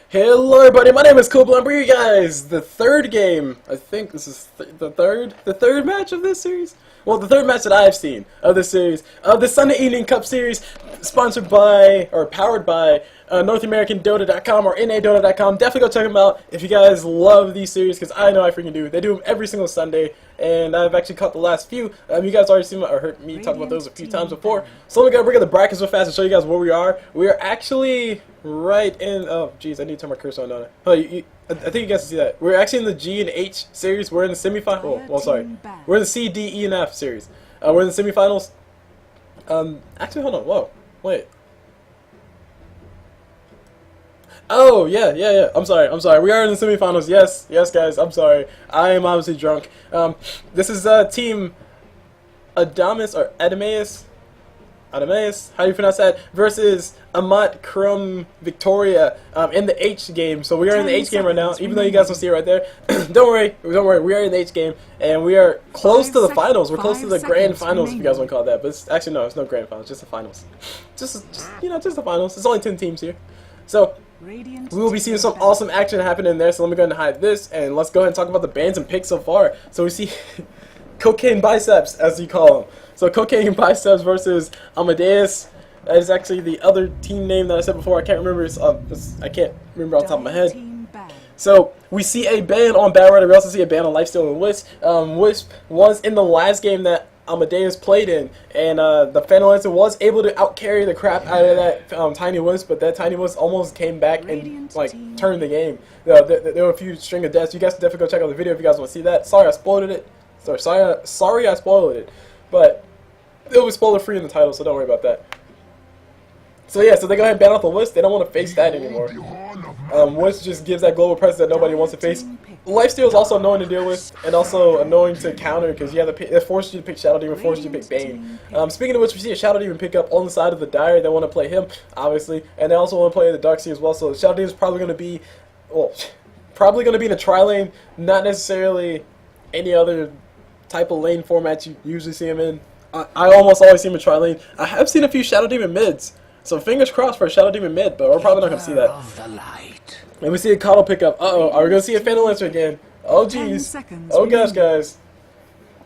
Hello everybody, my name is Cool. I'm bringing you guys the third game. I think this is the third match of this series. Well, the third match that I've seen of this series, of the Sunday Evening Cup series, sponsored by, or powered by, North American DotA.com or NA.Dota.com. Definitely go check them out if you guys love these series, because I know I freaking do. They do them every single Sunday, and I've actually caught the last few. You guys already seen or heard me talk about those a few times before. So let me go bring up the brackets real fast and show you guys where we are. We are actually right in, oh jeez, I need to turn my cursor on, don't I? Oh, I think you guys can see that. We're actually in the G and H series. We're in the semifinals. Oh, well, sorry. We're in the C, D, E, and F series. We're in the semifinals. Actually, hold on. Whoa, wait. Oh, yeah. I'm sorry. We are in the semifinals. Yes, guys. I'm sorry. I am obviously drunk. This is team Audeamus or Audeamus, how do you pronounce that? Versus Amat Curam Victoria in the H game. So we are in the H game right now, even though you guys don't see it right there. Don't worry. We are in the H game, and we are close to the finals. We're close to the grand finals, if you guys want to call it that. But it's, actually, no, it's no grand finals, just the finals. Just the finals. It's only 10 teams here. So we will be seeing some awesome action happening there. So let me go ahead and hide this, and let's go ahead and talk about the bans and picks so far. So we see Cocaine Biceps, as you call them. So Cocaine Biceps versus Amadeus. That is actually the other team name that I said before. I can't remember. I can't remember off the top of my head. So we see a ban on Bad Rider. We also see a ban on Lifesteal and Wisp. Wisp was in the last game that Amadeus played in, and the Phantom Lancer was able to outcarry the crap out of that Tiny Wisp, but that Tiny Wisp almost came back and turned the game. There were a few string of deaths. You guys can definitely go check out the video if you guys want to see that. Sorry I spoiled it. Sorry I spoiled it, but it was spoiler free in the title, so don't worry about that. So yeah, so they go ahead and ban out the Wisp. They don't want to face that anymore. Wisp just gives that global presence that nobody wants to face. Lifesteal is also annoying to deal with, and also annoying to counter, because you have to pick, it forces you to pick Shadow Demon, forces you to pick Bane. Speaking of which, we see a Shadow Demon pick up on the side of the Dire. They want to play him, obviously, and they also want to play the Darkseer as well. So Shadow Demon is probably going to be, well, probably going to be in a tri-lane, not necessarily any other type of lane format you usually see him in. I almost always see him in tri-lane. I have seen a few Shadow Demon mids, so fingers crossed for a Shadow Demon mid, but we're probably not going to see that. And we see a Coddle pick up. Uh-oh, are we going to see a Phantom Lancer again? Oh, jeez. Oh, gosh, guys.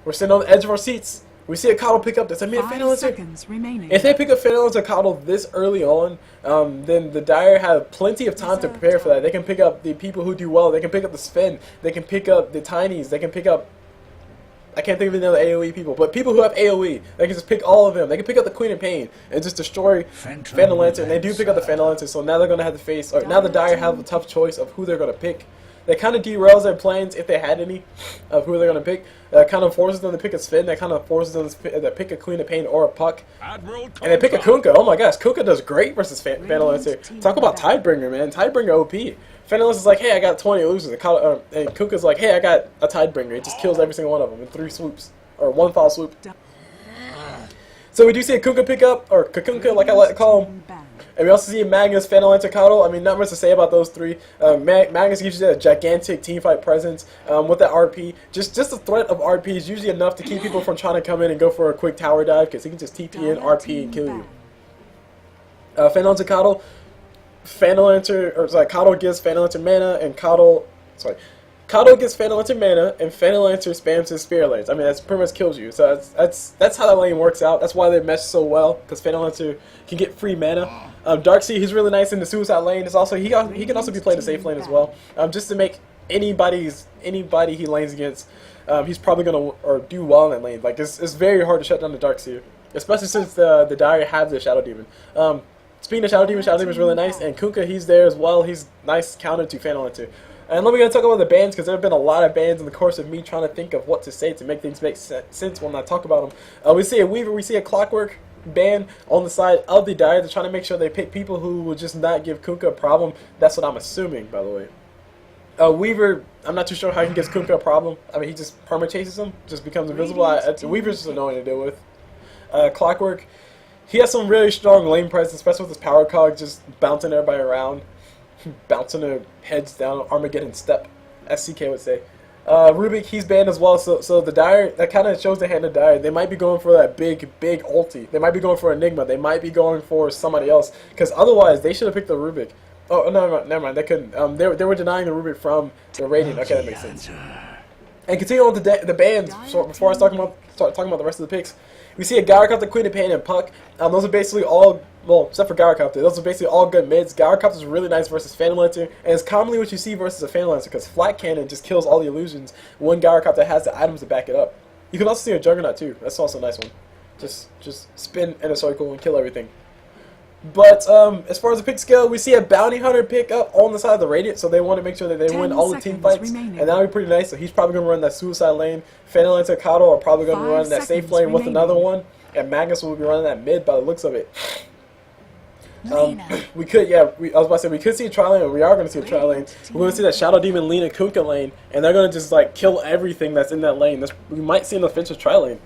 We're sitting on the edge of our seats. We see a Coddle pick up. Does that mean a Phantom Lancer? If they pick up Phantom Lancer Coddle this early on, then the Dire have plenty of time to prepare for that. They can pick up the people who do well. They can pick up the Sven. They can pick up the Tinies. They can pick up, I can't think of any other AoE people, but people who have AoE, they can just pick all of them. They can pick up the Queen of Pain and just destroy Phantom Lancer, and they do pick up the Phantom Lancer, so now they're going to have to face, or now the Dire have a tough choice of who they're going to pick. That kind of derails their plans, if they had any, of who they're going to pick. That kind of forces them to pick a Sven, that kind of forces them to pick a Queen of Pain or a Puck. And they pick a Kunkka. Oh my gosh, Kunkka does great versus Phantom Lancer. Talk about Tidebringer, man. Tidebringer OP. Phantom Lancer's like, hey, I got 20 losers. And Kunkka's like, hey, I got a Tidebringer. It just kills every single one of them in 3 swoops. Or 1 foul swoop. So we do see a Kunkka pick up, or Kakunka, like I like to call him. And we also see Magnus, Phantom Lancer, Coddle. I mean, not much to say about those three. Magnus gives you that gigantic teamfight presence with that RP. Just the threat of RP is usually enough to keep people from trying to come in and go for a quick tower dive, because he can just TP in, RP, and kill you. Phantom Lancer, Coddle. Coddle gives Phantom Lancer mana, and Coddle gets Phantom Lancer mana, and Phantom Lancer spams his Spirit Lanes. I mean, that's pretty much kills you. So that's how that lane works out. That's why they mesh so well, because Phantom Lancer can get free mana. Darkseer, he's really nice in the suicide lane. It's also he can also be played in safe lane as well. Just to make anybody he lanes against, he's probably gonna do well in that lane. Like it's very hard to shut down the Darkseer, especially since the Dire have the Shadow Demon. Speaking of Shadow Demon is really nice, and Kunkka, he's there as well. He's nice counter to Phantom Lancer. And let me talk about the bans, because there have been a lot of bans in the course of me trying to think of what to say to make things make sense when I talk about them. We see a Weaver, we see a Clockwork ban on the side of the Dire. They're trying to make sure they pick people who will just not give Kunkka a problem. That's what I'm assuming, by the way. Weaver, I'm not too sure how he gives Kunkka a problem. I mean, he just perma chases him, just becomes invisible. Weaver's just annoying to deal with. Clockwork, he has some really strong lane presence, especially with his power cog just bouncing everybody around. Bouncing their heads down, Armageddon step, as CK would say. Rubik, he's banned as well, so the Dire, that kind of shows the hand of Dire. They might be going for that big ulti. They might be going for Enigma. They might be going for somebody else, because otherwise they should have picked the Rubik. Oh, no, never mind. They couldn't. They were denying the Rubik from the Radiant. Okay, that makes sense. And continuing on the bans, so before I start talking about the rest of the picks, we see a Gyrocopter, Queen of Pain, and Puck. Those are basically all, well, except for Gyrocopter, those are basically all good mids. Gyrocopter is really nice versus Phantom Lancer, and it's commonly what you see versus a Phantom Lancer, because Flat Cannon just kills all the illusions when Gyrocopter has the items to back it up. You can also see a Juggernaut too. That's also a nice one. Just spin in a circle and kill everything. But as far as the pick skill, we see a Bounty Hunter pick up on the side of the Radiant, so they want to make sure that they win all the team fights, and that'll be pretty nice. So he's probably going to run that Suicide lane. Phantom Lancer and Kato are probably going to run that safe lane with another one, and Magnus will be running that mid by the looks of it. We could, yeah, I was about to say, we could see a tri lane, and we are going to see a tri lane. We're going to see that Shadow Demon Lina Kunkka lane, and they're going to just like kill everything that's in that lane. We might see an offensive tri lane.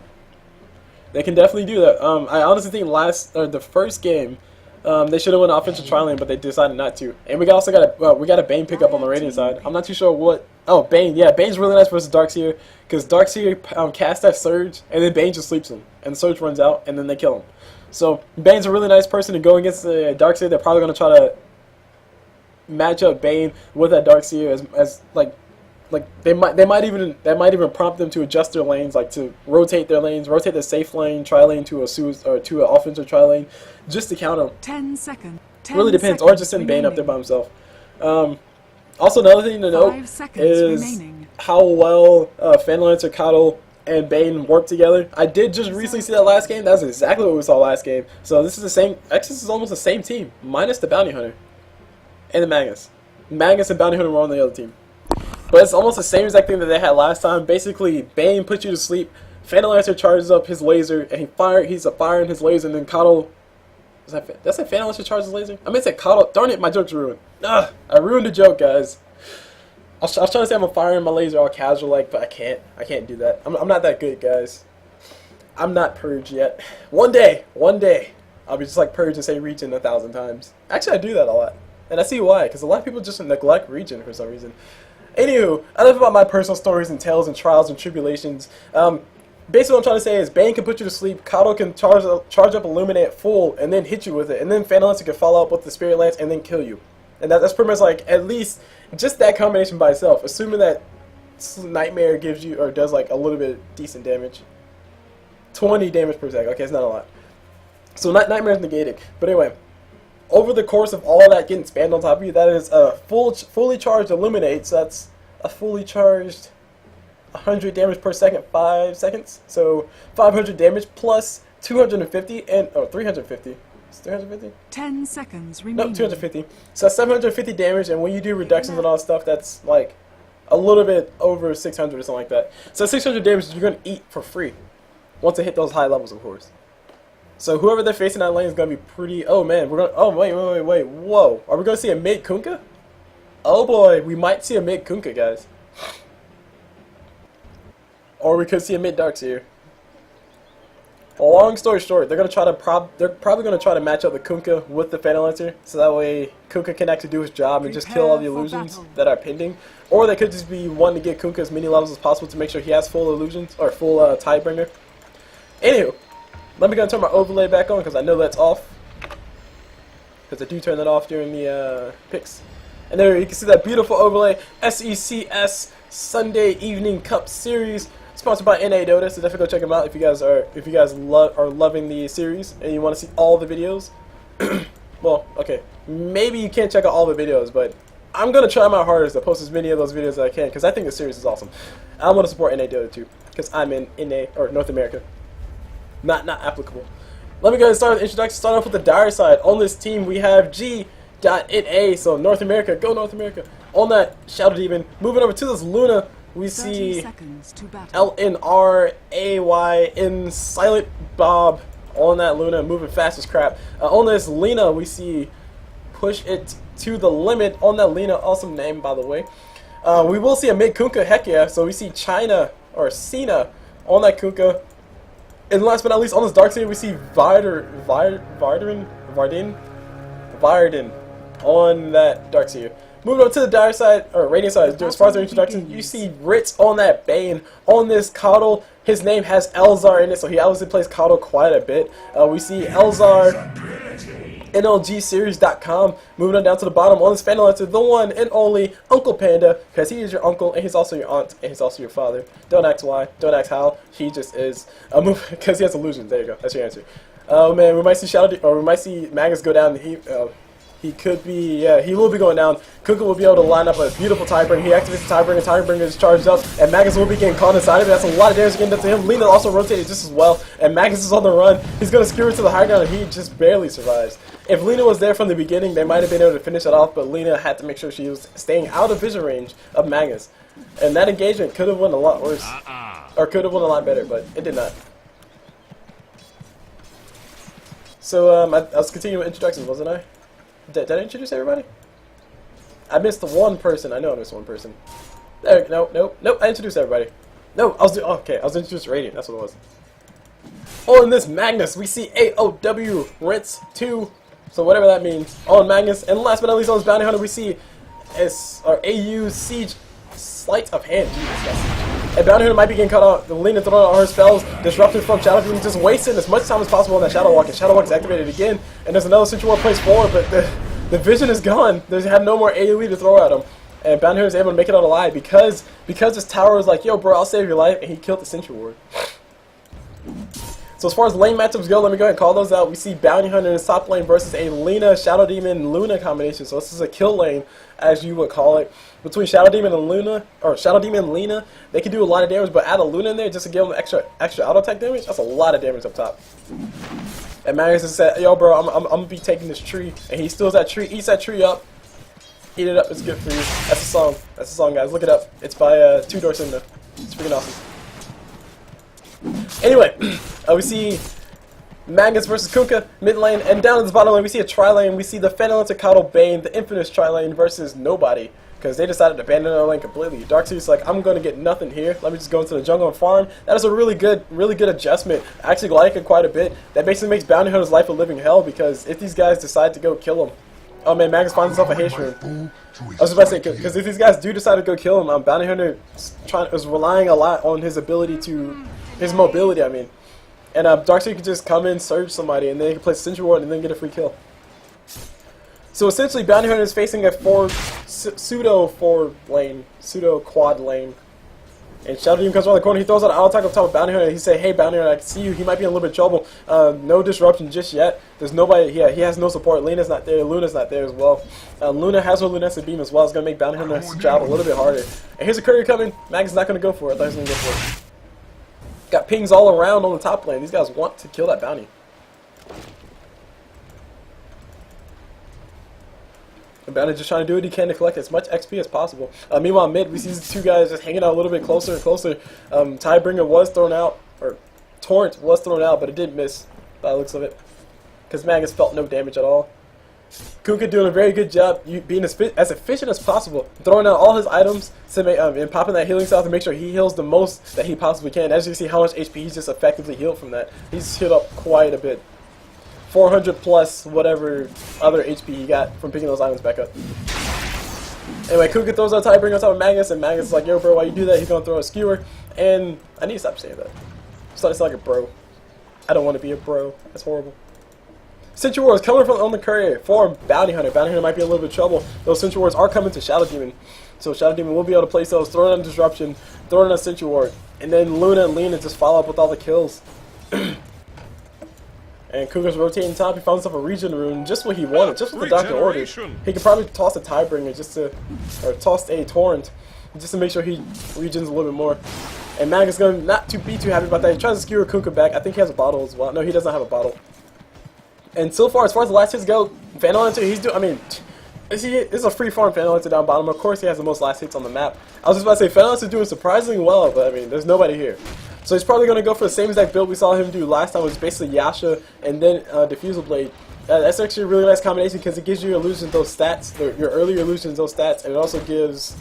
They can definitely do that. I honestly think the first game, they should have won an offensive tri lane, but they decided not to. And we also got a Bane pickup on the Radiant side. I'm not too sure what. Oh, Bane. Yeah, Bane's really nice versus Darkseer, because Darkseer casts that Surge, and then Bane just sleeps him, and the Surge runs out, and then they kill him. So Bane's a really nice person to go against the Darkseer. They're probably going to try to match up Bane with that Darkseer as they might even prompt them to adjust their lanes, like to rotate their lanes, rotate the safe lane, tri lane to to an offensive tri lane, just to counter them. 10 seconds. Really depends, or just send Bane up there by himself. Also, another thing to note is how well Phantom Lancer, Kato, and Bane work together. I did just recently see that last game. That was exactly what we saw last game. So this is the same. Exodus is almost the same team, minus the Bounty Hunter and the Magnus. Magnus and Bounty Hunter were on the other team. But it's almost the same exact thing that they had last time. Basically, Bane puts you to sleep. Phantom Lancer charges up his laser, and he's firing his laser, and then Kato. That's a Phantom Lancer charges laser? I meant to say Kato. Darn it, my joke's ruined. Ugh, I ruined the joke, guys. I was trying to say I'm firing my laser all casual like, but I can't do that. I'm not that good, guys. I'm not Purge yet. One day, I'll be just like Purge and say Regen 1,000 times. Actually, I do that a lot. And I see why, because a lot of people just neglect Regen for some reason. Anywho, enough about my personal stories and tales and trials and tribulations. Basically what I'm trying to say is Bane can put you to sleep, Kato can charge up Illuminate full, and then hit you with it, and then Phantom Lancer can follow up with the Spirit Lance and then kill you. And that's pretty much like, at least, just that combination by itself, assuming that Nightmare gives you, or does like a little bit of decent damage. 20 damage per second, okay, it's not a lot. So Nightmare's negated, but anyway. Over the course of all that getting spammed on top of you, that is a fully charged Illuminate, so that's a fully charged 100 damage per second, 5 seconds. So 500 damage plus 250 and, 350. It's 350? 10 seconds remaining. No, 250. So that's 750 damage, and when you do reductions and all that stuff, that's like a little bit over 600 or something like that. So 600 damage you're going to eat for free once it hit those high levels, of course. So whoever they're facing that lane is going to be pretty... Oh, man. We're going to... Oh, wait. Whoa. Are we going to see a mid Kunkka? Oh, boy. We might see a mid Kunkka, guys. Or we could see a mid Darkseer. Long story short, they're going to try to... They're probably going to try to match up the Kunkka with the Phantom Lancer. So that way Kunkka can actually do his job and just kill all the illusions that are pending. Or they could just be wanting to get Kunkka as many levels as possible to make sure he has full illusions... Or full Tidebringer. Anywho. Let me go and turn my overlay back on because I know that's off. Because I do turn that off during the picks. And there you can see that beautiful overlay. SECS Sunday Evening Cup Series. Sponsored by NA DotA, so definitely go check them out if you guys are loving the series and you want to see all the videos. Well, okay. Maybe you can't check out all the videos, but I'm going to try my hardest to post as many of those videos as I can because I think the series is awesome. I want to support NA DotA too because I'm in NA, or North America. Not applicable. Let me go ahead and start with the introduction. Start off with the dire side. On this team, we have G.NA, so North America. Go North America. On that Shadow Demon. Moving over to this Luna, we see LNRAYN Silent Bob on that Luna, moving fast as crap. On this Lina, we see Push It to the Limit. On that Lina, awesome name, by the way. We will see a mid Kunkka, heck yeah. So we see China, or Cena, on that Kunkka. And last but not least, on this Darkseer, we see Varden on that Darkseer. Moving on to the dire side, or Radiant side, as far as their introduction, you see Ritz on that Bane. On this Kato, his name has Elzar in it, so he obviously plays Kato quite a bit. We see Elzar NLGseries.com. Moving on down to the bottom on this fan letter, the one and only Uncle Panda, because he is your uncle and he's also your aunt and he's also your father. Don't ask why, don't ask how, he just is. Because he has illusions. There you go, that's your answer. Oh man, we might see we might see Magus go down. He could be, yeah, he will be going down. Kuka will be able to line up a beautiful Tidebringer. He activates the Tidebringer is charged up, and Magus will be getting caught inside of it. That's a lot of damage getting done to him. Lina also rotated just as well, and Magus is on the run. He's going to skewer to the high ground, and he just barely survives. If Lina was there from the beginning, they might have been able to finish it off, but Lina had to make sure she was staying out of vision range of Magus. And that engagement could have went a lot worse, or could have went a lot better, but it did not. So, I was continuing with introductions, wasn't I? Did I introduce everybody? I missed the one person. I know I missed one person. There, nope. I introduced everybody. No, I was introduced Radiant. That's what it was. On this Magnus, we see AOW Rinse 2. So whatever that means. On Magnus, and last but not least, on this Bounty Hunter, we see AU.SlleightOfHand. Jesus, yes. And Bounty Hunter might be getting cut out. The Lina throwing all her spells, disrupted from Shadow Demon, just wasting as much time as possible on that Shadow Walk. And Shadow Walk is activated again. And there's another situation place forward, but the vision is gone. They have no more AoE to throw at him. And Bounty Hunter is able to make it out alive because his tower is like, yo, bro, I'll save your life. And he killed the Sentry Ward. So as far as lane matchups go, let me go ahead and call those out. We see Bounty Hunter in his top lane versus a Lina, Shadow Demon, Luna combination. So this is a kill lane, as you would call it. Between Shadow Demon and Luna, or Shadow Demon and Lina, they can do a lot of damage, but add a Luna in there just to give them extra auto attack damage. That's a lot of damage up top. And Magus has said, yo, bro, I'm gonna be taking this tree, and he steals that tree, eats that tree up, eat it up. It's good for you. That's a song. That's a song, guys. Look it up. It's by Two Door Cinema. It's freaking awesome. Anyway, we see Magus versus Kunkka mid lane, and down in the bottom lane we see a tri lane. We see the Fnatic.NA Bane, the infamous tri lane versus nobody, because they decided to abandon their lane completely. Darkseid's like, I'm going to get nothing here. Let me just go into the jungle and farm. That is a really good adjustment. I actually like it quite a bit. That basically makes Bounty Hunter's life a living hell, because if these guys decide to go kill him, oh man, Magus finds himself a haste rune. I was about to say, because if these guys do decide to go kill him, Bounty Hunter is relying a lot on his ability to, his mobility, I mean. And Darkseid can just come in, surge somebody, and then he can play Sentry Ward and then get a free kill. So essentially, Bounty Hunter is facing a pseudo quad lane. And Shadow Demon comes around the corner, he throws out an auto attack up top of Bounty Hunter, and he says, hey Bounty Hunter, I can see you, he might be in a little bit of trouble. No disruption just yet. There's nobody, he has no support. Lina's not there, Luna's not there as well. Luna has her lunescent beam as well, it's going to make Bounty Hunter's job a little bit harder. And here's a courier coming, Magus is not going to go for it, I thought he was going to go for it. Got pings all around on the top lane, these guys want to kill that bounty. And Bounty just trying to do what he can to collect as much XP as possible. Meanwhile, mid, we see these two guys just hanging out a little bit closer and closer. Tidebringer was thrown out, or Torrent was thrown out, but it did miss by the looks of it, because Magus felt no damage at all. Kuka doing a very good job being as efficient as possible, throwing out all his items to make, and popping that healing salve to make sure he heals the most that he possibly can. As you can see how much HP he's just effectively healed from that. He's healed up quite a bit. 400 plus whatever other HP he got from picking those items back up. Anyway, Kuka throws out Tidebringer on top of Magus, and Magus is like, yo bro, why you do that? He's gonna throw a skewer, and I need to stop saying that. It's starting to sound like a bro. I don't want to be a bro. That's horrible. Sentry Wards coming from on the courier for Bounty Hunter. Bounty Hunter might be in a little bit of trouble. Those Sentry Wards are coming to Shadow Demon. So Shadow Demon will be able to place those, throw in a disruption, throw in a Sentry Ward. And then Luna and Lina just follow up with all the kills. And Kuga's rotating top. He found himself a regen rune, just what he wanted, just what the doctor ordered. He could probably toss a Tidebringer just to, or toss a Torrent, just to make sure he regens a little bit more. And Mag is going to not to be too happy about that. He tries to skewer Kuka back. I think he has a bottle as well. No, he does not have a bottle. And so far, as the last hits go, Fnatic, he's doing, I mean, this is a free farm Fnatic down bottom. Of course, he has the most last hits on the map. I was just about to say, Fnatic is doing surprisingly well, but I mean, there's nobody here. So he's probably going to go for the same exact build we saw him do last time, which is basically Yasha and then Diffusal Blade. That's actually a really nice combination because it gives you illusions those stats, your earlier illusions those stats, and it also gives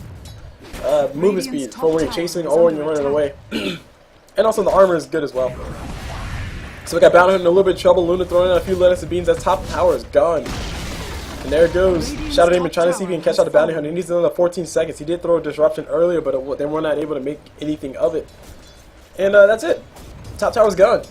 movement speed for when you're chasing or when you're running away. And also the armor is good as well. So we got Bounty Hunter in a little bit of trouble. Luna throwing in a few lettuce and beans. That top tower is gone. And there it goes. Shadow Demon trying to see if he can catch out the Bounty Hunter. He needs another 14 seconds. He did throw a disruption earlier, but they were not able to make anything of it. And that's it. Top tower's gone.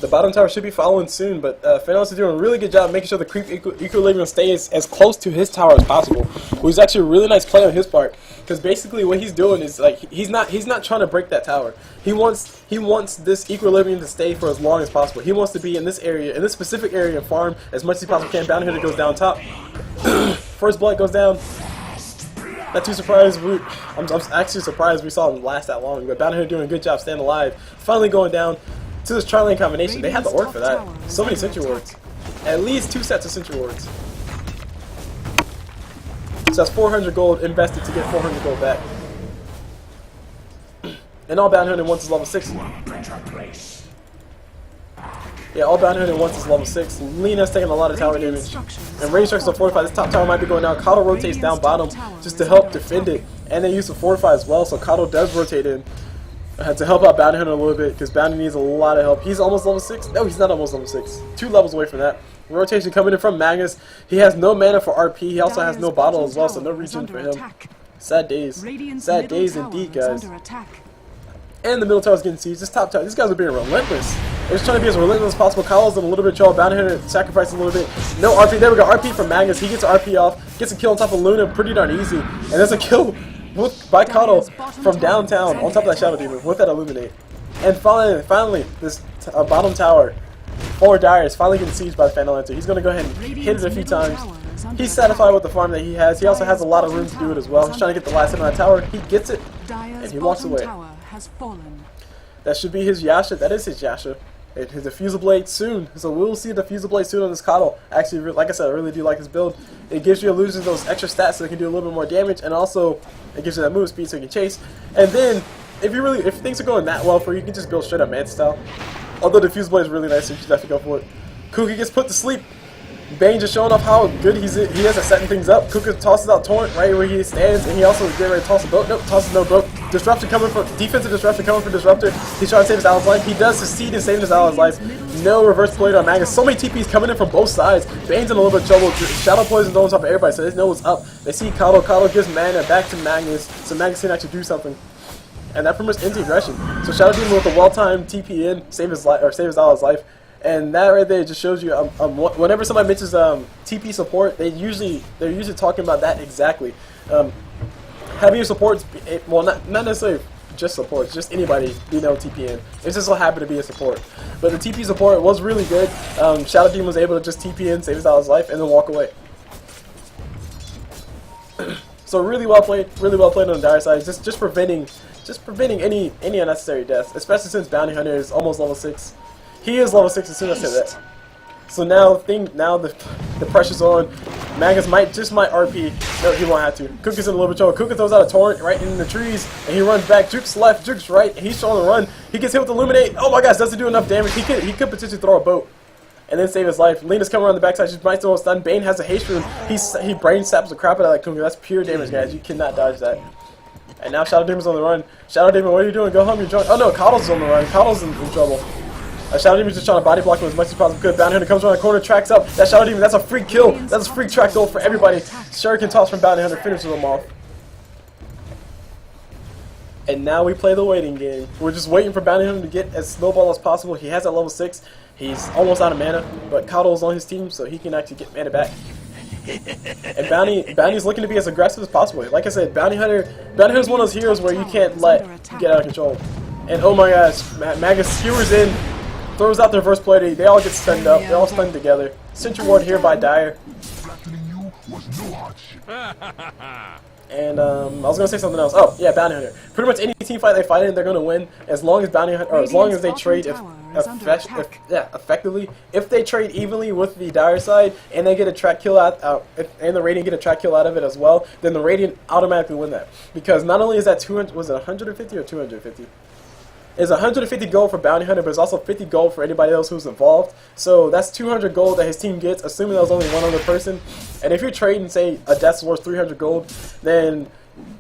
The bottom tower should be following soon, but Fnatic is doing a really good job making sure the creep equilibrium stays as close to his tower as possible. It was actually a really nice play on his part, because basically what he's doing is like he's not trying to break that tower. He wants this equilibrium to stay for as long as possible. He wants to be in this area, in this specific area, and farm as much as he possibly can. Bounty Hunter goes down top. First blood goes down. Not too surprised. I'm actually surprised we saw him last that long, but Bounty Hunter doing a good job staying alive. Finally going down to this tri-lane combination. They had the orc for that. So many sentry wards. At least 2 sets of sentry wards. So that's 400 gold invested to get 400 gold back. And all Bounty Hunter wants is level 6. Yeah, all Bounty Hunter wants is level 6. Lena's taking a lot of tower damage. And Radiant Strike's a fortify. This top tower might be going down. Kato rotates down bottom just to help defend it. And they use the fortify as well, so Kato does rotate in. To help out Bounty Hunter a little bit, because Bounty needs a lot of help. He's almost level 6. No, he's not almost level 6. 2 levels away from that. Rotation coming in from Magnus. He has no mana for RP. He also has no bottle as well, so no regen for him. Sad days. Sad days indeed, guys. And the middle tower's getting sieged. This top tower, these guys are being relentless. They're just trying to be as relentless as possible. Kyle's in a little bit of trouble. Bounty Hunter sacrificing a little bit. No RP. There we go. RP from Magnus. He gets RP off. Gets a kill on top of Luna. Pretty darn easy. And there's a kill by Kato from downtown on top of that Shadow Demon with that Illuminate. And finally this bottom tower for Dire is finally getting sieged by the Phantom Lancer. He's going to go ahead and hit it a few times. He's satisfied with the farm that he has. He also has a lot of room to do it as well. He's trying to get the last hit on that tower. He gets it, and he walks away. That should be his Yasha. That is his Yasha. And his Diffusal Blade soon. So we'll see the Diffusal Blade soon on this Kato. Actually, like I said, I really do like this build. It gives you illusions those extra stats so it can do a little bit more damage, and also it gives you that move speed so you can chase. And then, if things are going that well for you, you can just build straight up Manta style. Although Diffusal Blade is really nice, so you should definitely go for it. Kuka gets put to sleep. Bane just showing off how good he is at setting things up. Kuka tosses out Torrent right where he stands, and he also is getting ready to toss a boat. Nope, tosses no boat. Disruptor coming from defensive disruptor coming from Disruptor. He's trying to save his ally's life. He does succeed in saving his ally's life. No reverse play on Magnus. So many TPs coming in from both sides. Bane's in a little bit of trouble. Shadow Poison's on top of everybody, so they know what's up. They see Kato. Kato gives mana back to Magnus, so Magnus can actually do something. And that pretty much ends the aggression. So Shadow Demon with a well-timed TP in, save his ally's life. And that right there just shows you, whenever somebody mentions TP support, they're usually talking about that exactly. Having your supports, well, not necessarily just supports, just anybody TP in. It's just so happy to be a support. But the TP support was really good. Shadow Demon was able to just TP in, save his ally's life, and then walk away. So really well played on the Dire side, just preventing any unnecessary deaths, especially since Bounty Hunter is almost level 6. He is level 6 as soon as I say that. So now the pressure's on. Magnus might RP. No, he won't have to. Kuka's in a little bit of trouble. Kuka throws out a Torrent right in the trees, and he runs back. Juke's left, Juke's right, and he's trying to run. He gets hit with Illuminate. Oh my gosh, doesn't do enough damage. He could potentially throw a boat and then save his life. Lena's coming around the backside. She might throw a stun. Bane has a haste rune. He brain saps the crap out of that Kuka. That's pure damage, guys. You cannot dodge that. And now Shadow Demon's on the run. Shadow Demon, what are you doing? Go home, you're drunk. Oh no, Kato's on the run. Kato's in trouble. Shadow Demon's just trying to body block him as much as possible. Bounty Hunter comes around the corner, tracks up. That Shadow Demon, that's a free kill. That's a free track goal for everybody. Shuriken toss from Bounty Hunter finishes them off. And now we play the waiting game. We're just waiting for Bounty Hunter to get as snowball as possible. He has at level 6. He's almost out of mana, but Kato's on his team, so he can actually get mana back. And Bounty's looking to be as aggressive as possible. Like I said, Bounty Hunter's one of those heroes where you can't let get out of control. And oh my gosh, Magus skewers in, throws out the reverse play. They all get stunned up. They're all stunned together. Sentry Ward here by Dire. And I was gonna say something else. Oh yeah, Bounty Hunter. Pretty much any team fight they fight in, they're gonna win as long as Bounty Hunter, or as long as they trade effectively. If they trade evenly with the Dire side and they get a track kill out, and the Radiant get a track kill out of it as well, then the Radiant automatically win that, because not only is that 200, was it 150 or 250? It's 150 gold for Bounty Hunter, but it's also 50 gold for anybody else who's involved. So that's 200 gold that his team gets, assuming there's only one other person. And if you're trading, say, a death's worth 300 gold, then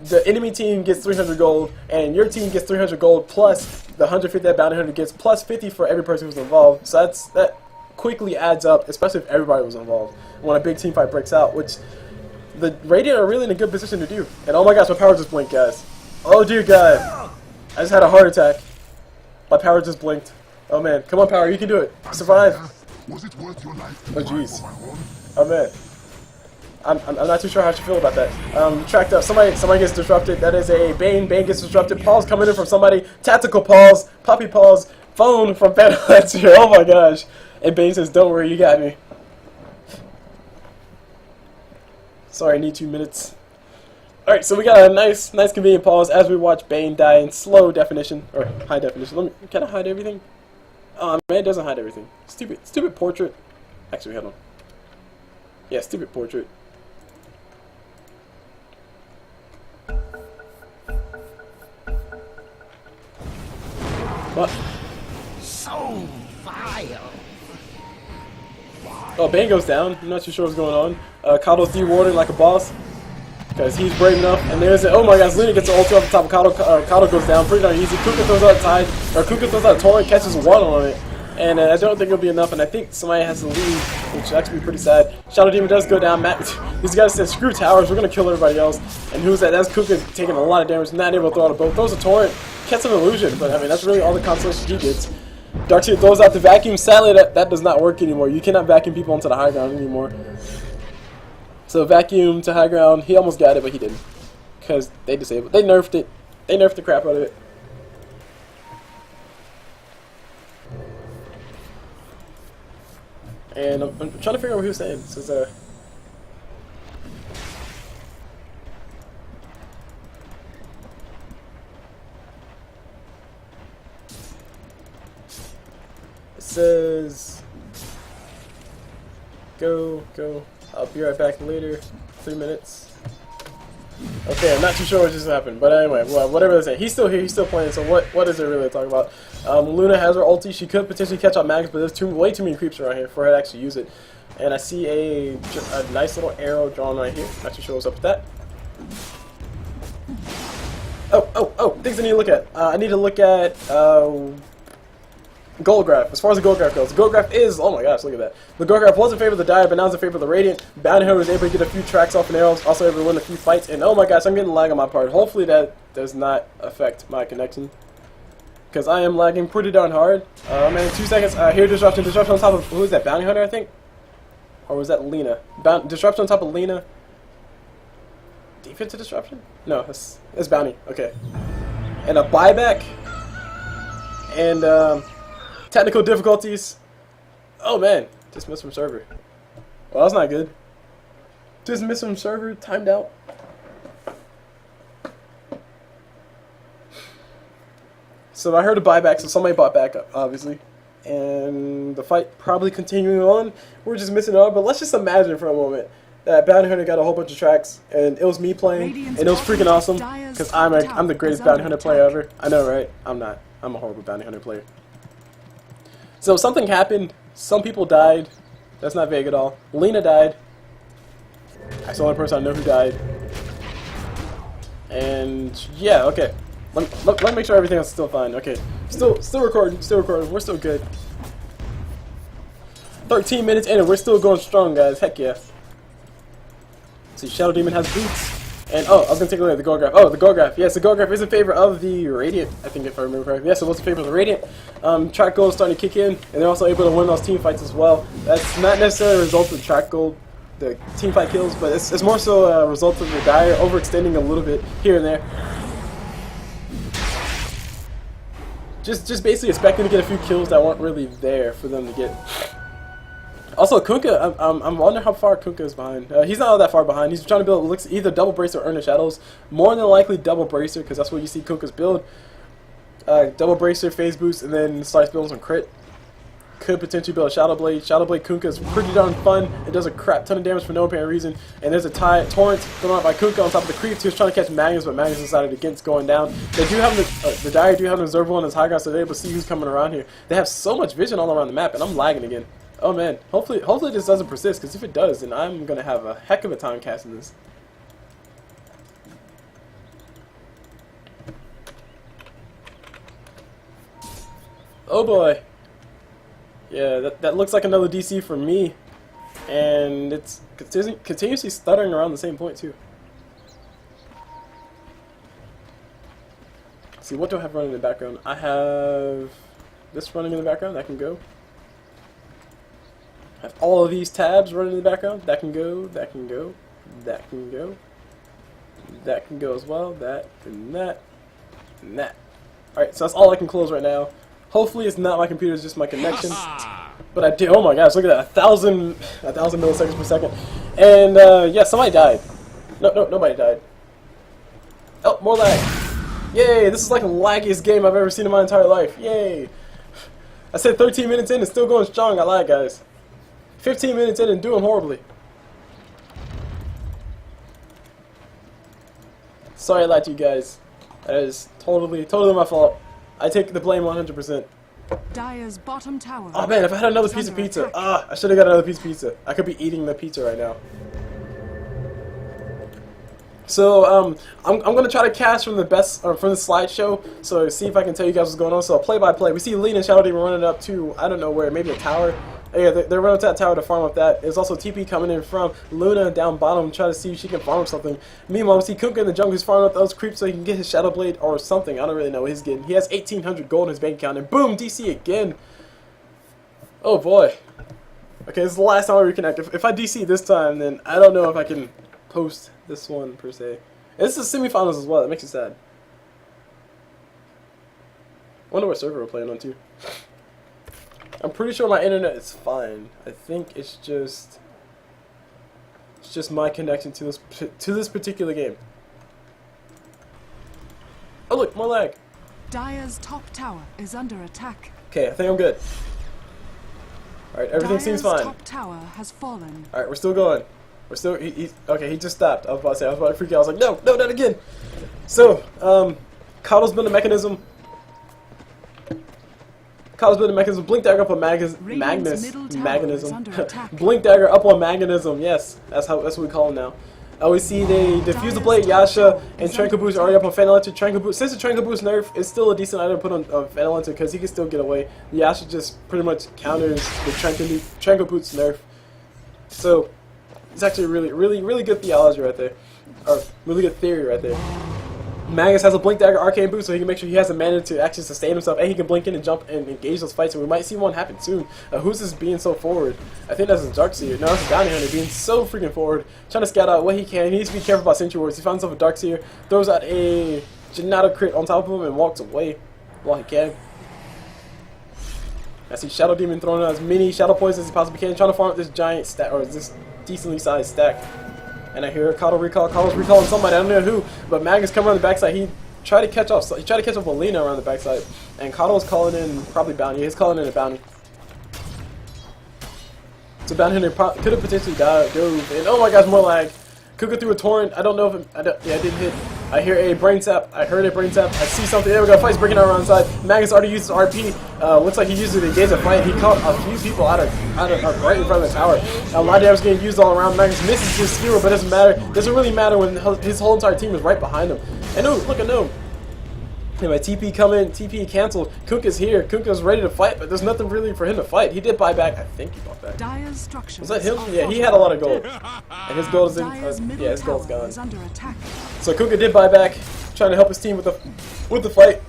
the enemy team gets 300 gold, and your team gets 300 gold plus the 150 that Bounty Hunter gets, plus 50 for every person who's involved. So that quickly adds up, especially if everybody was involved, when a big team fight breaks out, which the Radiant are really in a good position to do. And oh my gosh, my power just blinked, guys. Oh dear God. I just had a heart attack. My power just blinked. Oh man, come on, Power, you can do it. Survive. Was it worth your life to Oh fight jeez. for my own? Oh man. I'm not too sure how I should feel about that. Tracked up. Somebody gets disrupted. That is a Bane. Bane gets disrupted. Pause coming in from somebody. Tactical pause. Puppy pause. Phone from Fnatic. Oh my gosh. And Bane says, "Don't worry, you got me." Sorry, I need 2 minutes. All right, so we got a nice convenient pause as we watch Bane die in slow definition or high definition. Can I hide everything? Oh man, it doesn't hide everything. Stupid portrait. Actually, hold on. Yeah, stupid portrait. What? So vile. Oh, Bane goes down. I'm not too sure what's going on. Kado's dewarding like a boss because he's brave enough. And there's oh my gosh, Lina gets an ulti off the top of Kado. Kado goes down pretty darn easy. Kuka throws out Tide, or Kuka throws out Torrent, catches one on it. And I don't think it'll be enough, and I think somebody has to leave, which is actually pretty sad. Shadow Demon does go down. These guys said, screw towers, we're going to kill everybody else. And who's that? That's Kuka taking a lot of damage, not able to throw out a bow. Throws a torrent, gets an illusion, but I mean, that's really all the consolation he gets. Darkseid throws out the vacuum. Sadly, that does not work anymore. You cannot vacuum people onto the high ground anymore. So vacuum to high ground, he almost got it, but he didn't. Because they disabled, they nerfed it. They nerfed the crap out of it. And I'm trying to figure out what he was saying. It says, it says, go. I'll be right back later. 3 minutes. Okay, I'm not too sure what just happened, but anyway, well, whatever they say, he's still here, he's still playing. So what is there really to talk about? Luna has her ulti. She could potentially catch up Magus, but there's way too many creeps around here for her to actually use it. And I see a nice little arrow drawn right here. Not too sure what's up with that. Oh, things I need to look at. I need to look at gold graph. As far as the gold graph goes, the gold graph is, oh my gosh, look at that. The gold graph was in favor of the Dire, but now it's in favor of the Radiant. Bounty Hunter was able to get a few tracks off and arrows, also able to win a few fights. And oh my gosh, I'm getting lag on my part. Hopefully that does not affect my connection, because I am lagging pretty darn hard. Man, 2 seconds. Here, disruption on top of, who is that? Bounty Hunter, I think, or was that Lina? Disruption on top of Lina. Defensive disruption? No, it's Bounty. Okay, and a buyback, and technical difficulties. Oh man, dismissed from server. Well, that's not good. Dismissed from server, timed out. So I heard a buyback, so somebody bought back up, obviously. And the fight probably continuing on. We're just missing out, but let's just imagine for a moment that Bounty Hunter got a whole bunch of tracks, and it was me playing, and it was freaking awesome, because I'm the greatest Bounty Hunter player ever. I know, right? I'm not. I'm a horrible Bounty Hunter player. So something happened. Some people died. That's not vague at all. Lina died. That's the only person I know who died. And yeah, okay. Let me make sure everything else is still fine. Okay, still recording. We're still good. 13 minutes in, and we're still going strong, guys. Heck yeah. See, Shadow Demon has boots. And oh, I was gonna take a look at the gold graph. Oh, the gold graph. Yes, the gold graph is in favor of the Radiant. I think, if I remember correctly. Yes, it was in favor of the Radiant. Track gold is starting to kick in, and they're also able to win those team fights as well. That's not necessarily a result of track gold, the team fight kills, but it's more so a result of the Dire overextending a little bit here and there. Just basically expecting to get a few kills that weren't really there for them to get. Also, Kunkka, I'm wondering how far Kunkka is behind. He's not all that far behind. He's trying to build either double bracer or earn the shadows. More than likely double bracer, because that's what you see Kunkka's build. Double bracer, phase boost, and then starts building some crit. Could potentially build a Shadow Blade. Shadow Blade Kunkka is pretty darn fun. It does a crap ton of damage for no apparent reason. And there's a torrent thrown out by Kunkka on top of the creeps. He was trying to catch Magnus, but Magnus decided against going down. They do have the Dire do have an observable on his high ground, so they're able to see who's coming around here. They have so much vision all around the map, and I'm lagging again. Oh man, hopefully this doesn't persist, because if it does, then I'm gonna have a heck of a time casting this. Oh boy. Yeah, that looks like another DC for me, and it's continuously stuttering around the same point too. Let's see, what do I have running in the background? I have this running in the background. That can go. Have all of these tabs running in the background. That can go. That can go. That can go. That can go as well. That and that and that. Alright, so that's all I can close right now. Hopefully it's not my computer, it's just my connection. But I did. Oh my gosh, look at that. 1,000 milliseconds per second. And yeah, somebody died. No, nobody died. Oh, more lag. Yay, this is like the laggiest game I've ever seen in my entire life. Yay. I said 13 minutes in, it's still going strong. I lied, guys. 15 minutes in and doing horribly. Sorry I lied to you guys. That is totally my fault. I take the blame 100%. Dire's bottom tower. Oh man, if I had another piece of pizza. I should have got another piece of pizza. I could be eating the pizza right now. So I'm gonna try to cast from the from the slideshow, so see if I can tell you guys what's going on. So play by play, we see Lina and Shadow Demon running up to I don't know where, maybe a tower. Yeah, they're running to that tower to farm up that. There's also TP coming in from Luna down bottom, trying to see if she can farm something. Meanwhile, we see Kunkka in the jungle who's farming up those creeps so he can get his Shadow Blade or something. I don't really know what he's getting. He has 1,800 gold in his bank account, and boom, DC again. Oh boy. Okay, this is the last time I reconnect. If I DC this time, then I don't know if I can post this one per se. And this is semifinals as well. That makes it sad. I wonder what server we're playing on too. I'm pretty sure my internet is fine. I think it's just my connection to this particular game. Oh look, more lag. Dire's top tower is under attack. Okay, I think I'm good. All right, everything seems fine. Top tower has fallen. All right, we're still going. We're still. Okay, he just stopped. I was about to say. I was about to freak out. I was like, no, not again. So, Coddle's building a mechanism. Coddle's building a mechanism. Blink dagger up on Magnus. Blink dagger up on Magnetism. Yes, that's what we call him now. We see they defuse the blade. Yasha and Tranquil Boost are already up on Fnatic. Tranquil Boost. Since the Tranquil Boost nerf is still a decent item to put on Fnatic because he can still get away. Yasha just pretty much counters the Tranquil Boost nerf. So it's actually really good theology right there, or really good theory right there. Magus has a Blink Dagger Arcane Boost, so he can make sure he has the mana to actually sustain himself, and he can blink in and jump and engage those fights, and we might see one happen soon. Who's this being so forward? I think that's a Darkseer. No, that's a Bounty Hunter being so freaking forward, trying to scout out what he can. He needs to be careful about Sentry Wards. He finds himself a Darkseer, throws out a G.NA crit on top of him, and walks away while he can. I see Shadow Demon throwing out as many Shadow Poisons as he possibly can, trying to farm up this giant stack, or this decently sized stack. And I hear Coddle recall. Coddle's recalling somebody. I don't know who, but Magus coming around the backside. He tried to catch up. He tried to catch up with Lina around the backside, and Coddle's calling in probably Bounty. He's calling in a Bounty. So Bounty Hunter could have potentially dove. And oh my gosh, more lag. Kunkka threw a torrent. I don't know if yeah, I didn't hit. I hear a brain tap. I heard a brain tap. I see something. There we go. Fight's breaking out around the side. Magus already used his RP. Looks like he used it to engage a fight. He caught a few people out of right in front of the tower. A lot of damage getting used all around. Magus misses his skewer, but it doesn't matter. Doesn't really matter when his whole entire team is right behind him. And oh, look at no. Anyway, TP coming, TP canceled. Kunkka's here. Kunkka's ready to fight, but there's nothing really for him to fight. He did buy back. I think he bought back. Was that him? Yeah, he had a lot of gold. And his gold is in. Yeah, his gold's gone. So Kunkka did buy back, trying to help his team with the fight,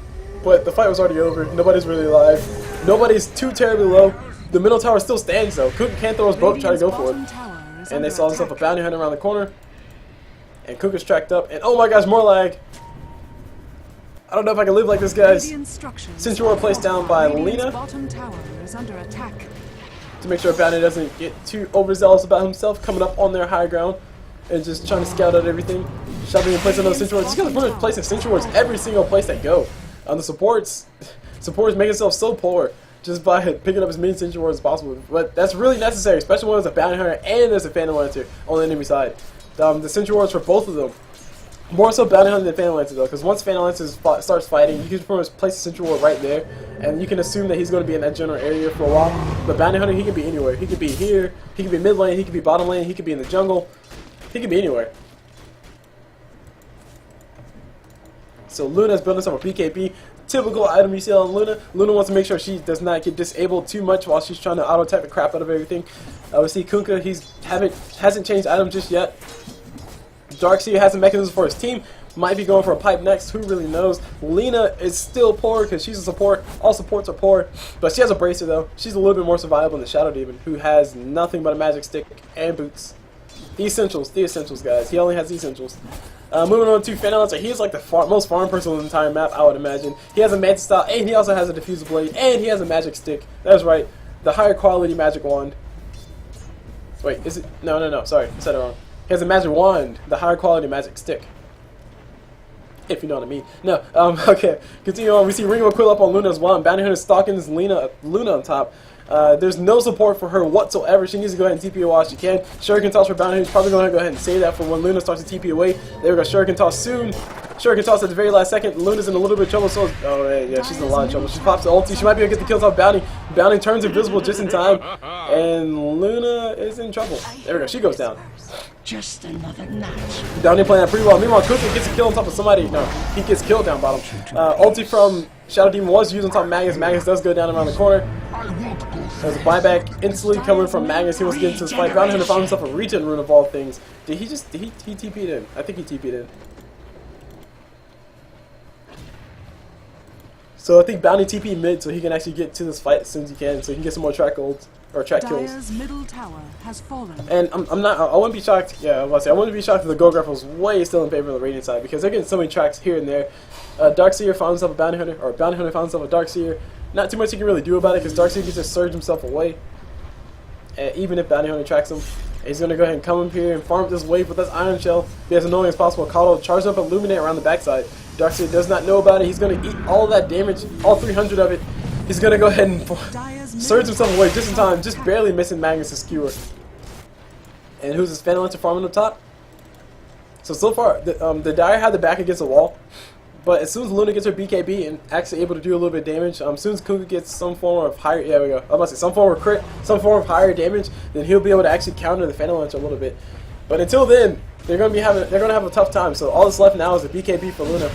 but the fight was already over. Nobody's really alive. Nobody's too terribly low. The middle tower still stands though. Kunkka can't throw his boat, try to go for it. And they saw himself a bounty hunter around the corner. And Kunkka's tracked up. And oh my gosh, more lag. I don't know if I can live like this, guys. Since you were placed down by Lina to make sure Bounty doesn't get too overzealous about himself, coming up on their high ground and just trying to scout out everything. Shoving and placing those Sentry Wards. He's going to place Sentry Wards every single place they go. The supports make themselves so poor just by picking up as many Sentry Wards as possible. But that's really necessary, especially when there's a Bounty Hunter and there's a Phantom Lancer on the enemy side. The Sentry Wards for both of them. More so Bounty Hunter than Phantom Lancer though, because once Phantom Lancer starts fighting, you can pretty much place a Sentry Ward right there, and you can assume that he's going to be in that general area for a while. But Bounty Hunter, he can be anywhere. He could be here, he could be mid lane, he could be bottom lane, he could be in the jungle, he could be anywhere. So Luna's building herself a BKB. Typical item you see on Luna. Luna wants to make sure she does not get disabled too much while she's trying to auto attack the crap out of everything. We see Kunkka, hasn't changed items just yet. Darkseer has a mechanism for his team, might be going for a pipe next. Who really knows? Lina is still poor because she's a support. All supports are poor, but she has a bracer though. She's a little bit more survivable than the Shadow Demon, who has nothing but a magic stick and boots. The essentials, guys. He only has the essentials. Moving on to Fnatic.NA, he is like the most farm person on the entire map, I would imagine. He has a magic style, and he also has a diffuser blade, and he has a magic stick. That's right, the higher quality magic wand. Wait, is it? No, sorry, I said it wrong. He has a magic wand, the higher quality magic stick. If you know what I mean. No, okay, continue on. We see Ring of Quill up on Luna as well, and Bounty Hunter stalking this Luna on top. There's no support for her whatsoever. She needs to go ahead and TP while she can. Shuriken toss for Bounty Hunter. Probably going to go ahead and save that for when Luna starts to TP away. There we go. Shuriken toss soon. Shuriken toss at the very last second. Luna's in a little bit of trouble. So, oh yeah, she's in a lot of trouble. She pops the ulti. She might be able to get the kills off Bounty. Bounty turns invisible just in time, and Luna is in trouble. There we go. She goes down. Just another notch. Bounty playing that pretty well. Meanwhile, Cookie gets a kill on top of somebody. No, he gets killed down bottom. Ulti from Shadow Demon was used on top of Magnus. Magnus does go down around the corner. There's a buyback instantly coming from Magnus. He wants to get into this fight. Bounty Hunter found himself a regen rune of all things. Did he just, he TP'd in? I think he TP'd in. So I think Bounty TP mid so he can actually get to this fight as soon as he can, so he can get some more track golds or track kills. Dire's middle tower has fallen. And I wouldn't be shocked. Yeah, I was about to say I wouldn't be shocked if the gold graph was way still in favor of the Radiant side because they're getting so many tracks here and there. Darkseer found himself a Bounty Hunter, or Bounty Hunter found himself a Darkseer. Not too much he can really do about it because Darkseer can just surge himself away. And even if Bounty Hunter tracks him, he's going to go ahead and come up here and farm this wave with this Iron Shell. Be as annoying as possible. Kato charged up Illuminate around the backside. Darkseer does not know about it. He's going to eat all of that damage, all 300 of it. He's going to go ahead and surge himself away just in time, just barely missing Magnus' skewer. And who's this Fnatic farming up top? So far, the Dire had the back against the wall. But as soon as Luna gets her BKB and actually able to do a little bit of damage, as soon as Kuka gets some form of higher, yeah, we go. I was about to say some form of crit, some form of higher damage, then he'll be able to actually counter the Phantom Launcher a little bit. But until then, they're gonna have a tough time. So all that's left now is a BKB for Luna.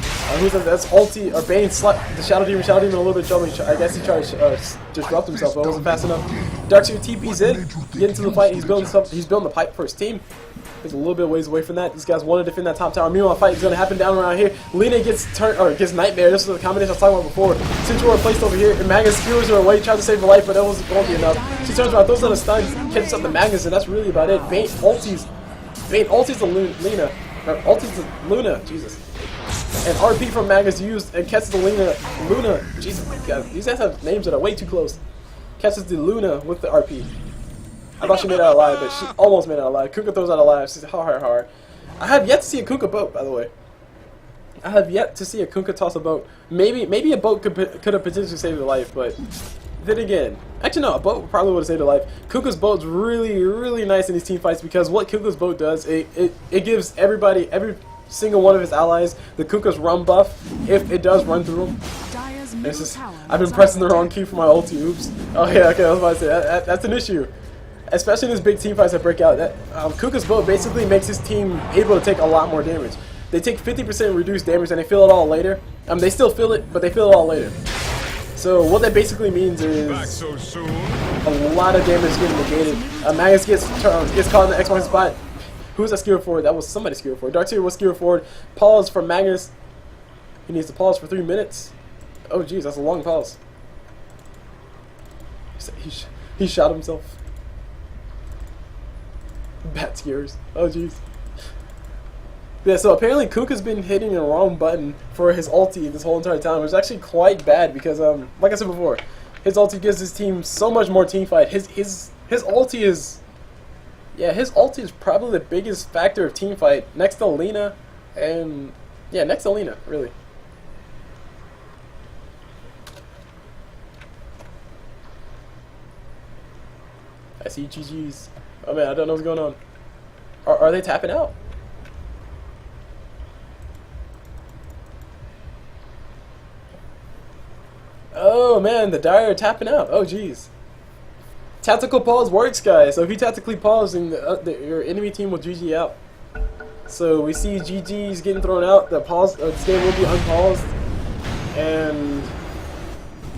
That's ulti or Bane slapped the Shadow Demon a little bit of trouble. I guess he tried to disrupt himself, but it wasn't fast enough. Darkseer TP's in, get into the fight. He's building the pipe for his team. He's a little bit ways away from that. These guys want to defend that top tower. Meanwhile, fight is going to happen down around here. Lina gets gets Nightmare. This was the combination I was talking about before. Central placed over here, and Magnus skewers her away, tries to save her life, but that wasn't going to be enough. She turns around, throws out a stun, catches up to Magnus, and that's really about it. Bane ultis the Lina. Ultis the Luna. Jesus. And RP from Magnus used and catches the Luna. Jesus, guys, these guys have names that are way too close. Catches the Luna with the RP. I thought she made it out alive, but she almost made it out alive. Kuka throws out alive. She's hard. I have yet to see a Kuka boat, by the way. I have yet to see a Kuka toss a boat. Maybe a boat could have potentially saved her life, but then again, actually no, a boat probably would have saved her life. Kuka's boat's really nice in these team fights because what Kuka's boat does, it gives every single one of his allies the Kuka's run buff if it does run through them. I've been pressing the wrong key for my ulti. Oops. Oh yeah, okay, I was about to say that's an issue. Especially in these big team fights that break out, Kuka's boat basically makes his team able to take a lot more damage. They take 50% reduced damage and they feel it all later. They still feel it, but they feel it all later. So what that basically means is a lot of damage getting negated. Magnus gets caught in the Xbox spot. Who's that skewer forward? That was somebody skewer forward. Darkseer was skewer forward. Pause from Magnus. He needs to pause for 3 minutes. Oh jeez, that's a long pause. He shot himself. Bat skewers. Oh jeez. Yeah, so apparently Kuka's been hitting the wrong button for his ulti this whole entire time, which is actually quite bad because like I said before, his ulti gives his team so much more team fight. His ulti is probably the biggest factor of team fight next to Lina and next to Lina, really. I see GG's. Oh man, I don't know what's going on. Are they tapping out? Oh man, the Dire are tapping out. Oh jeez. Tactical pause works, guys. So if you tactically pause, then your enemy team will GG out. So we see GG's getting thrown out. The pause, this game will be unpaused. And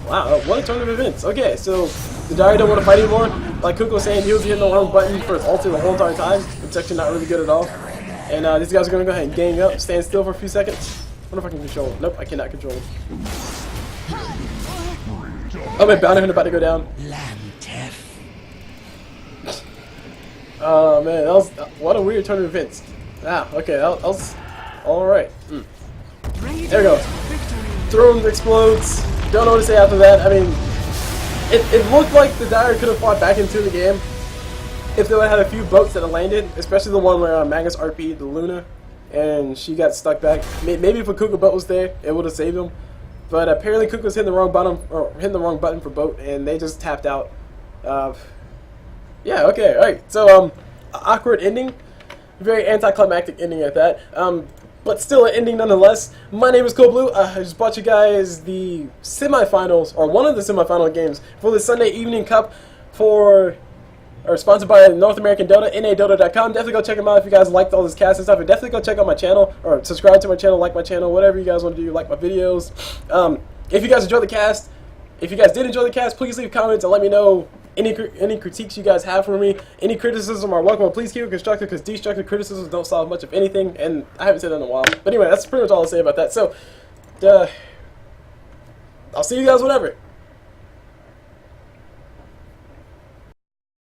wow, what a turn of events. Okay, so the Dire don't want to fight anymore. Like Kuka was saying, he was hitting the wrong button for his ulti the whole entire time. It's actually not really good at all. And these guys are going to go ahead and gang up, stand still for a few seconds. I wonder if I can control him. Nope, I cannot control him. Oh, my bounty hunter about to go down. Oh, man, that was... what a weird turn of events. Ah, okay, that was... alright. There we go. Throne explodes. Don't know what to say after that. I mean, it looked like the Dire could have fought back into the game if they had a few boats that had landed, especially the one where Magus RP'd the Luna and she got stuck back. Maybe if a Kuka boat was there, it would have saved them. But apparently Kuka was hitting the wrong button for boat, and they just tapped out. Yeah, okay, alright. So, awkward ending. Very anticlimactic ending at that. But still an ending nonetheless. My name is ColdBlue. I just brought you guys the semifinals, or one of the semifinal games, for the Sunday Evening Cup sponsored by North American Dota, NA.Dota.com. Definitely go check them out if you guys liked all this cast and stuff. And definitely go check out my channel, or subscribe to my channel, like my channel, whatever you guys want to do, like my videos. If you guys enjoyed the cast, if you guys did enjoy the cast, please leave comments and let me know any critiques you guys have for me. Any criticism are welcome. Please keep it constructive, because destructive criticisms don't solve much of anything, and I haven't said that in a while. But anyway, that's pretty much all I'll say about that. So, I'll see you guys whenever.